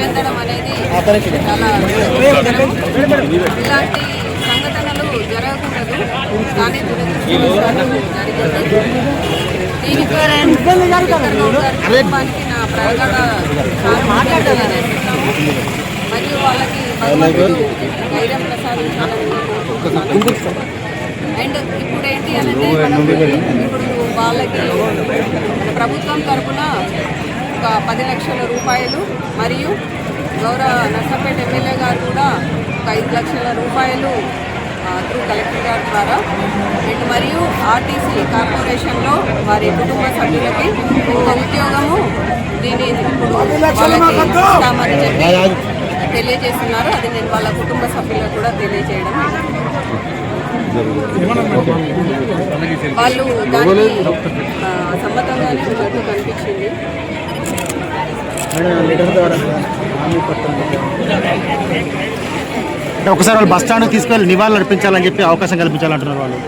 చెందడం అనేది చాలా ఇలాంటి సంఘటనలు జరగకూడదు, కానీ దురదృష్టవశాత్తు జరిగింది. దీనికి కుటుంబానికి నా ప్రగాఢ సానుభూతిని తెలియజేస్తున్నాము. మరియు వాళ్ళకి భగవంతుడు ధైర్యం ప్రసాదించాలని కోరుకుంటున్నాను. అండ్ ఇప్పుడు ఏంటి అంటే ఇప్పుడు వాళ్ళకి ప్రభుత్వం తరఫున ఒక 10 లక్షల రూపాయలు మరియు గౌరవ నర్సంపేట ఎమ్మెల్యే గారు కూడా ఒక 5 లక్షల రూపాయలు త్రూ కలెక్టర్ గారి ద్వారా అండ్ మరియు ఆర్టీసీ కార్పొరేషన్లో వారి కుటుంబ సభ్యులకి ఒక ఉద్యోగము దీన్ని ఇప్పుడు వాళ్ళకి ఇస్తామని చెప్పి తెలియజేస్తున్నారు. అది నేను వాళ్ళ కుటుంబ సభ్యులకు కూడా తెలియజేయడం వాళ్ళు దాన్ని సమ్మతంగానే ఉన్నట్టు కనిపించింది. అంటే ఒకసారి వాళ్ళు బస్ స్టాండ్కి తీసుకెళ్ళి నివాళులు అర్పించాలని చెప్పి అవకాశం కల్పించాలంటున్నారు వాళ్ళు.